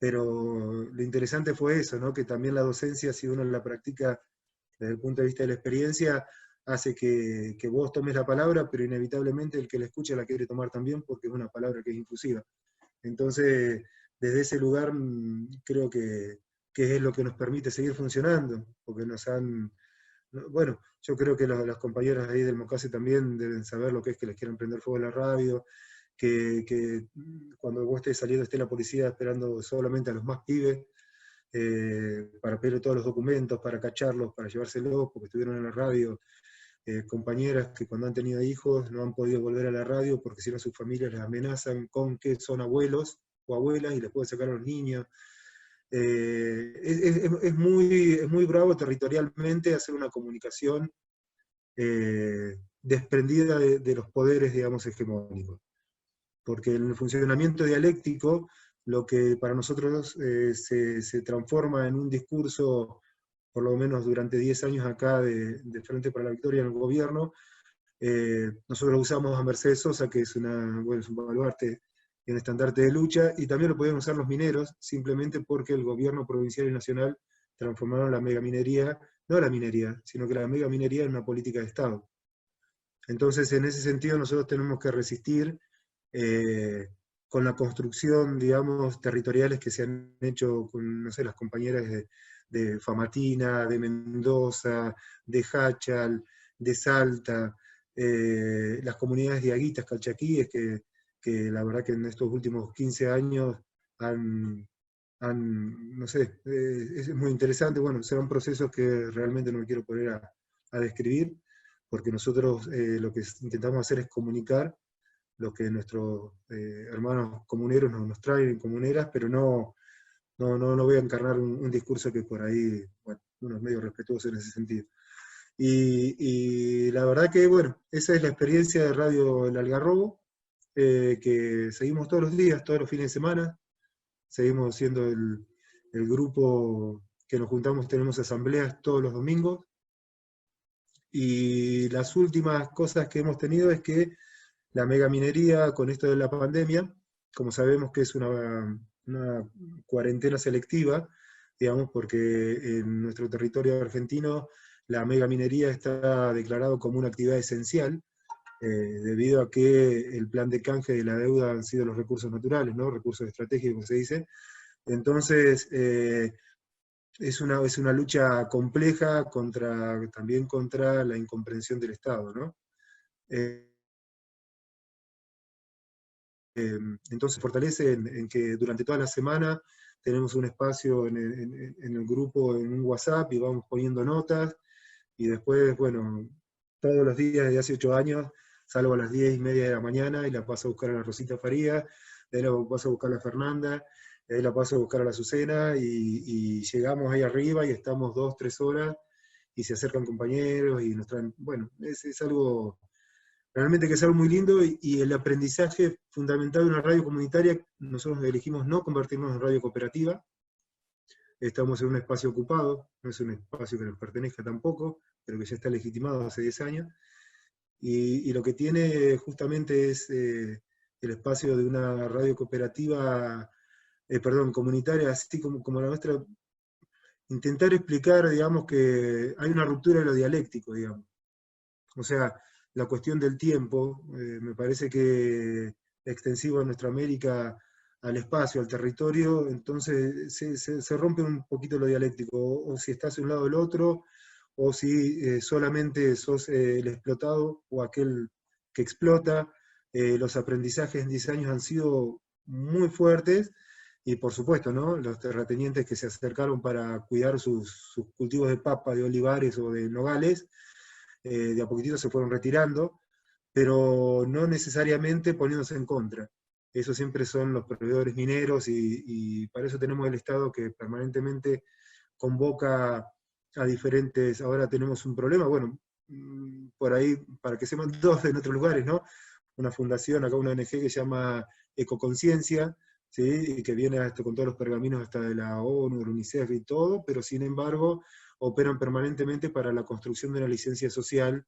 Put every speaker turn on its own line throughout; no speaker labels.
pero lo interesante fue eso, ¿no? Que también la docencia, si uno la practica desde el punto de vista de la experiencia, hace que vos tomes la palabra, pero inevitablemente el que la escucha la quiere tomar también porque es una palabra que es infusiva. Entonces, desde ese lugar creo que es lo que nos permite seguir funcionando, porque nos han, bueno, yo creo que las compañeras ahí del Mocase también deben saber lo que es que les quieran prender fuego a la radio, que cuando vos estés saliendo esté la policía esperando solamente a los más pibes, para pedirle todos los documentos, para cacharlos, para llevárselos, porque estuvieron en la radio, compañeras que cuando han tenido hijos no han podido volver a la radio porque si no sus familias les amenazan con que son abuelos o abuelas y les pueden sacar a los niños. Es muy bravo territorialmente hacer una comunicación desprendida de los poderes, digamos, hegemónicos. Porque en el funcionamiento dialéctico, lo que para nosotros se transforma en un discurso, por lo menos durante 10 años acá de Frente para la Victoria en el gobierno, nosotros usamos a Mercedes Sosa, que es, es un baluarte y un estandarte de lucha, y también lo podían usar los mineros, simplemente porque el gobierno provincial y nacional transformaron la megaminería, no la minería, sino que la megaminería en una política de Estado. Entonces, en ese sentido, nosotros tenemos que resistir con la construcción, digamos, territoriales que se han hecho con, no sé, las compañeras de Famatina, de Mendoza, de Hachal, de Salta, las comunidades diaguitas, calchaquíes, que la verdad que en estos últimos 15 años no sé, es muy interesante. Bueno, serán procesos que realmente no me quiero poner a describir, porque nosotros lo que intentamos hacer es comunicar lo que nuestros hermanos comuneros nos traen comuneras, pero no voy a encarnar un discurso que por ahí, bueno, uno es medio respetuoso en ese sentido. Y la verdad que, bueno, esa es la experiencia de Radio El Algarrobo, que seguimos todos los días, todos los fines de semana, seguimos siendo el grupo que nos juntamos, tenemos asambleas todos los domingos, y las últimas cosas que hemos tenido es que la megaminería, con esto de la pandemia, como sabemos que es una cuarentena selectiva, digamos, porque en nuestro territorio argentino la megaminería está declarado como una actividad esencial, debido a que el plan de canje de la deuda han sido los recursos naturales, ¿no? Recursos estratégicos, como se dice. Entonces, es una lucha compleja también contra la incomprensión del Estado, ¿no? Entonces fortalece en que durante toda la semana tenemos un espacio en el grupo, en un WhatsApp, y vamos poniendo notas, y después, bueno, todos los días desde hace 8 años, salgo a las 10:30 de la mañana, y la paso a buscar a la Rosita Faría, de ahí la paso a buscar a la Fernanda, de ahí la paso a buscar a la Azucena, y llegamos ahí arriba, y estamos 2, 3 horas, y se acercan compañeros, y nos traen, bueno, es algo realmente que es algo muy lindo, y el aprendizaje fundamental de una radio comunitaria, nosotros elegimos no convertirnos en radio cooperativa, estamos en un espacio ocupado, no es un espacio que nos pertenezca tampoco, pero que ya está legitimado hace 10 años, y lo que tiene justamente es el espacio de una radio cooperativa, perdón, comunitaria, así como la nuestra, intentar explicar, digamos, que hay una ruptura de lo dialéctico, digamos. O sea, la cuestión del tiempo, me parece que extensivo a nuestra América, al espacio, al territorio, entonces se rompe un poquito lo dialéctico, o si estás de un lado o del otro, o si solamente sos el explotado o aquel que explota. Los aprendizajes en 10 años han sido muy fuertes, y por supuesto, ¿no? Los terratenientes que se acercaron para cuidar sus cultivos de papa, de olivares o de nogales, de a poquitito se fueron retirando, pero no necesariamente poniéndose en contra. Eso siempre son los proveedores mineros, y para eso tenemos el Estado que permanentemente convoca a diferentes. Ahora tenemos un problema, bueno, por ahí, para que sepan dos en otros lugares, ¿no? Una fundación, acá una ONG que se llama Ecoconciencia, ¿sí? Y que viene con todos los pergaminos hasta de la ONU, del UNICEF y todo, pero sin embargo operan permanentemente para la construcción de una licencia social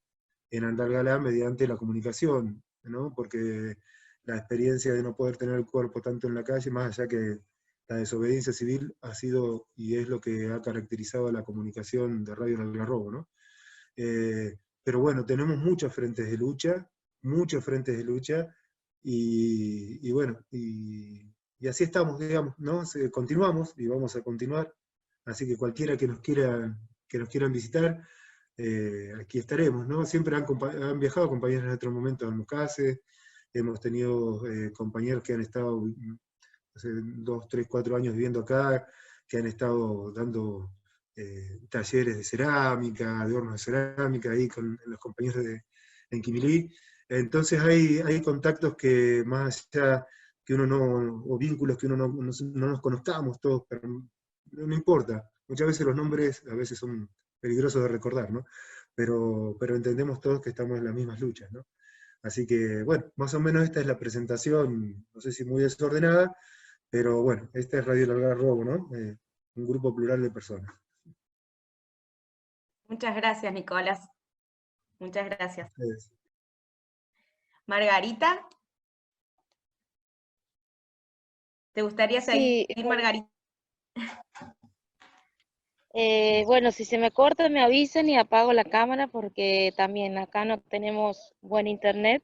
en Andalgalá mediante la comunicación, ¿no? Porque la experiencia de no poder tener el cuerpo tanto en la calle, más allá que la desobediencia civil ha sido y es lo que ha caracterizado a la comunicación de Radio El Algarrobo, ¿no? Pero bueno, tenemos muchos frentes de lucha, y bueno, y así estamos, digamos, ¿no? Continuamos y vamos a continuar, así que cualquiera que nos quieran visitar, aquí estaremos, ¿no? Siempre han viajado compañeros en otro momento al Mucase, hemos tenido compañeros que han estado hace 2, 3, 4 años viviendo acá, que han estado dando talleres de cerámica, de hornos de cerámica, ahí con los compañeros en Quimilí. Entonces hay contactos que más allá que uno no, o vínculos que uno no nos conozcamos todos, pero no importa. Muchas veces los nombres a veces son peligrosos de recordar, ¿no? Pero entendemos todos que estamos en las mismas luchas, ¿no? Así que, bueno, más o menos esta es la presentación, no sé si muy desordenada, pero bueno, esta es Radio El Algarrobo, ¿no? Un grupo plural de personas.
Muchas gracias, Nicolás. Muchas gracias.
Ustedes.
Margarita, ¿te gustaría
Sí,
seguir, Margarita?
bueno, si se me corta me avisan y apago la cámara porque también acá no tenemos buen internet.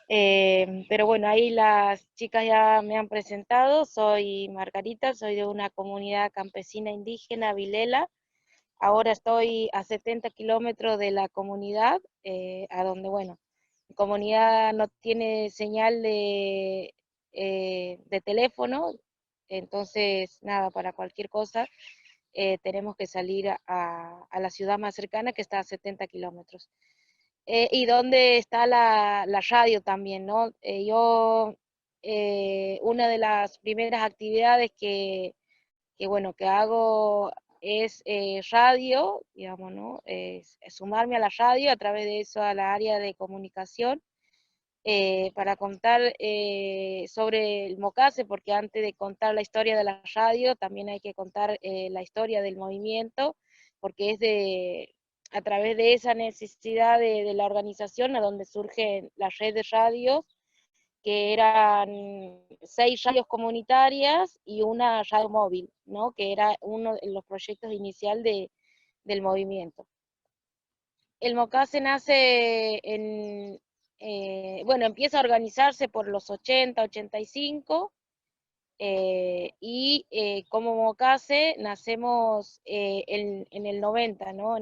Pero bueno, ahí las chicas ya me han presentado. Soy Margarita, soy de una comunidad campesina indígena, Vilela. Ahora estoy a 70 kilómetros de la comunidad, a donde, bueno, mi comunidad no tiene señal de teléfono, entonces, nada, para cualquier cosa tenemos que salir a la ciudad más cercana que está a 70 kilómetros. Y donde está la radio también, ¿no? Una de las primeras actividades bueno, que hago es radio, digamos, ¿no? Es sumarme a la radio, a través de eso a la área de comunicación, para contar sobre el Mocase, porque antes de contar la historia de la radio, también hay que contar la historia del movimiento, porque es a través de esa necesidad de la organización a donde surge la red de radios, que eran 6 radios comunitarias y una radio móvil, ¿no? Que era uno de los proyectos inicial del movimiento. El Mocase nace bueno, empieza a organizarse por los 80, 85, y como Mocase nacemos en el 90, ¿no?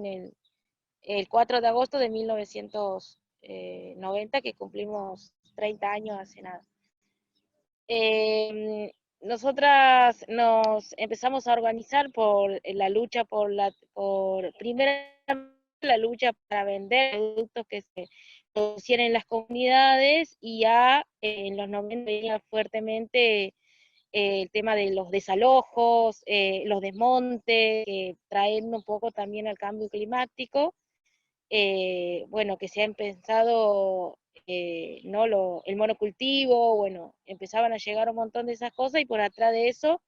El 4 de agosto de 1990, que cumplimos 30 años hace nada. Nosotras nos empezamos a organizar por la lucha primero la lucha para vender productos que se producían en las comunidades, y ya en los 90 venía fuertemente el tema de los desalojos, los desmontes, que traen un poco también al cambio climático. Bueno, que se han pensado, ¿no? El monocultivo, bueno, empezaban a llegar un montón de esas cosas, y por atrás de eso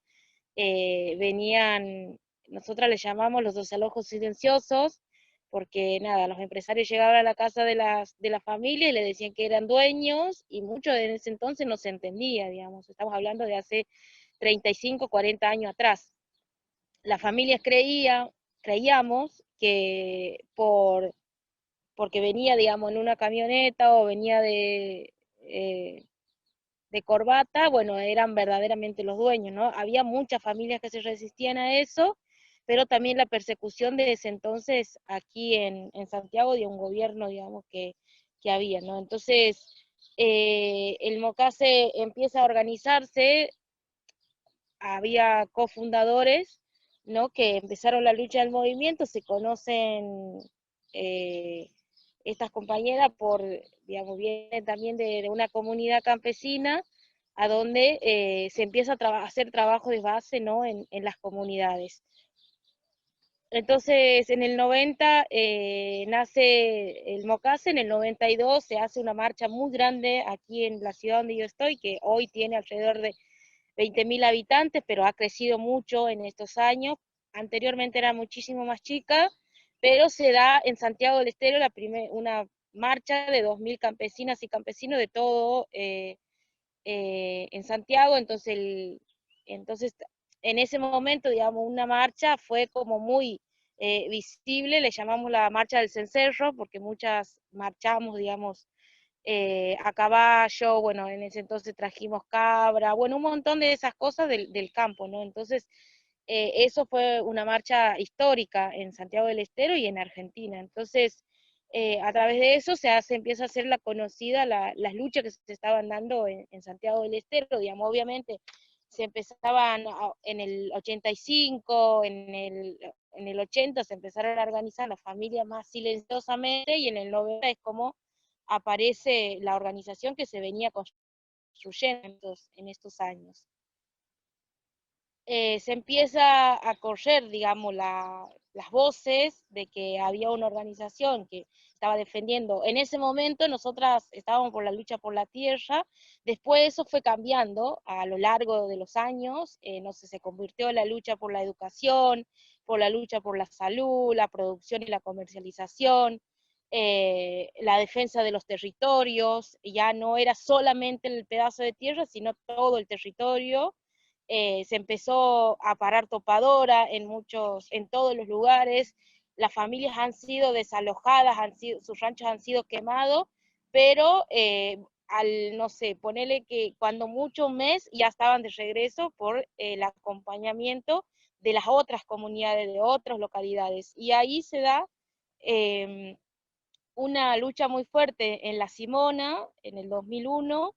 venían, nosotras les llamamos los desalojos silenciosos, porque nada, los empresarios llegaban a la casa de la familia y le decían que eran dueños, y mucho en ese entonces no se entendía, digamos, estamos hablando de hace 35, 40 años atrás. Las familias creíamos que porque venía, digamos, en una camioneta o venía de corbata, bueno, eran verdaderamente los dueños, ¿no? Había muchas familias que se resistían a eso, pero también la persecución de ese entonces aquí en Santiago, de un gobierno, digamos, que había, ¿no? Entonces, el Mocase empieza a organizarse, había cofundadores, ¿no? Que empezaron la lucha del movimiento, se conocen estas compañeras digamos, vienen también de una comunidad campesina, a donde se empieza a hacer trabajo de base, ¿no? En las comunidades. Entonces, en el 90 nace el Mocase, en el 92 se hace una marcha muy grande aquí en la ciudad donde yo estoy, que hoy tiene alrededor de 20.000 habitantes, pero ha crecido mucho en estos años. Anteriormente era muchísimo más chica, pero se da en Santiago del Estero una marcha de 2.000 campesinas y campesinos de todo en Santiago. Entonces Entonces, en ese momento, digamos, una marcha fue como muy visible, le llamamos la marcha del cencerro, porque muchas marchamos, digamos, a caballo, bueno, en ese entonces trajimos cabra, bueno, un montón de esas cosas del campo, ¿no? Entonces, eso fue una marcha histórica en Santiago del Estero y en Argentina. Entonces, a través de eso empieza a hacer la conocida las luchas que se estaban dando en Santiago del Estero, digamos, obviamente se empezaban en el 85, en el 80 se empezaron a organizar las familias más silenciosamente, y en el 90 es como aparece la organización que se venía construyendo en estos años. Se empieza a correr, digamos, las voces de que había una organización que estaba defendiendo. En ese momento nosotras estábamos por la lucha por la tierra, después eso fue cambiando a lo largo de los años, no sé, se convirtió en la lucha por la educación, por la lucha por la salud, la producción y la comercialización, la defensa de los territorios, ya no era solamente el pedazo de tierra, sino todo el territorio. Se empezó a parar topadora en todos los lugares, las familias han sido desalojadas, sus ranchos han sido quemados, pero no sé, ponele que cuando mucho un mes ya estaban de regreso por el acompañamiento de las otras comunidades, de otras localidades. Y ahí se da una lucha muy fuerte en La Simona, en el 2001,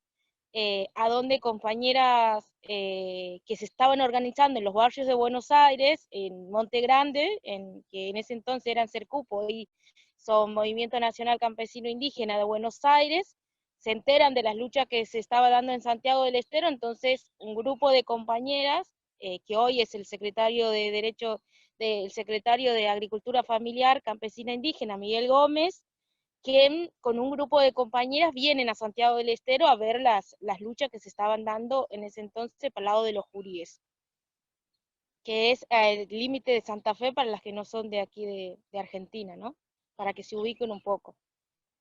a donde compañeras que se estaban organizando en los barrios de Buenos Aires, en Monte Grande, que en ese entonces eran Cercupo y son Movimiento Nacional Campesino Indígena de Buenos Aires, se enteran de las luchas que se estaba dando en Santiago del Estero. Entonces un grupo de compañeras, que hoy es el secretario de Agricultura Familiar Campesina Indígena, Miguel Gómez, que con un grupo de compañeras vienen a Santiago del Estero a ver las luchas que se estaban dando en ese entonces para el lado de los Juríes, que es el límite de Santa Fe para las que no son de aquí de Argentina, ¿no? Para que se ubiquen un poco.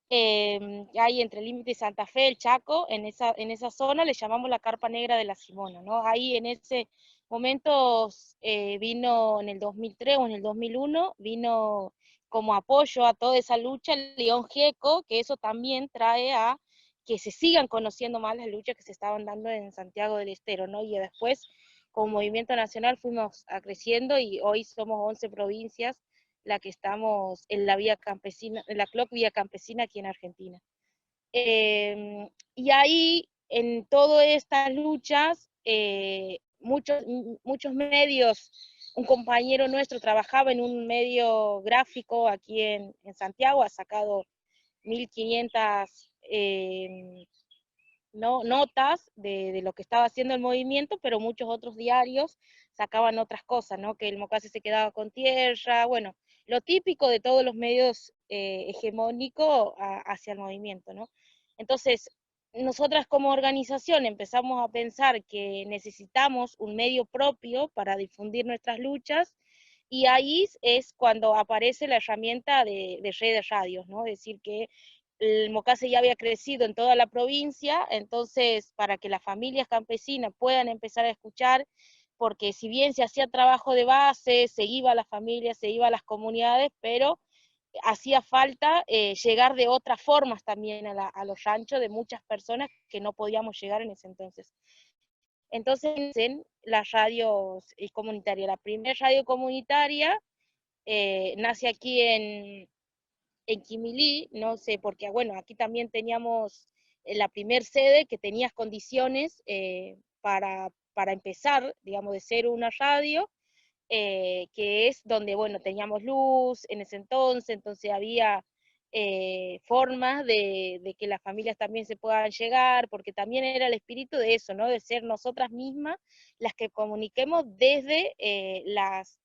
Ahí entre el límite de Santa Fe, el Chaco, en esa zona le llamamos la Carpa Negra de La Simona, ¿no? Ahí en ese momento vino en el 2003 o en el 2001, vino como apoyo a toda esa lucha el León Gieco, que eso también trae a que se sigan conociendo más las luchas que se estaban dando en Santiago del Estero, ¿no? Y después, como Movimiento Nacional, fuimos creciendo y hoy somos 11 provincias la que estamos en la vía campesina, en la CLOC Vía Campesina aquí en Argentina. Y ahí, en todas estas luchas, muchos medios, un compañero nuestro trabajaba en un medio gráfico aquí en Santiago, ha sacado 1500 notas de lo que estaba haciendo el movimiento, pero muchos otros diarios sacaban otras cosas, ¿no? Que el Mocase se quedaba con tierra, bueno, lo típico de todos los medios hegemónicos hacia el movimiento, ¿no? Entonces, nosotras como organización empezamos a pensar que necesitamos un medio propio para difundir nuestras luchas, y ahí es cuando aparece la herramienta de redes radios, ¿no? Es decir, que el Mocase ya había crecido en toda la provincia, entonces para que las familias campesinas puedan empezar a escuchar, porque si bien se hacía trabajo de base, se iba a las familias, se iba a las comunidades, pero hacía falta llegar de otras formas también a los ranchos de muchas personas que no podíamos llegar en ese entonces. Entonces, en las radios comunitarias, la primera radio comunitaria nace aquí en Quimilí, no sé, porque bueno, aquí también teníamos la primer sede que tenía condiciones para empezar, digamos, de ser una radio, que es donde, bueno, teníamos luz en ese entonces había formas de que las familias también se puedan llegar, porque también era el espíritu de eso, ¿no? De ser nosotras mismas las que comuniquemos desde las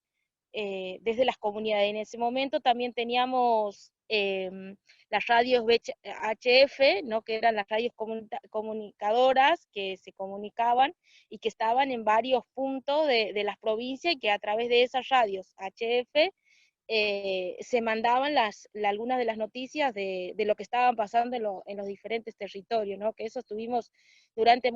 comunidades. En ese momento también teníamos las radios HF, ¿no? Que eran las radios comunicadoras que se comunicaban y que estaban en varios puntos de las provincias, y que a través de esas radios HF se mandaban algunas de las noticias de lo que estaban pasando en los diferentes territorios, ¿no? Que eso estuvimos durante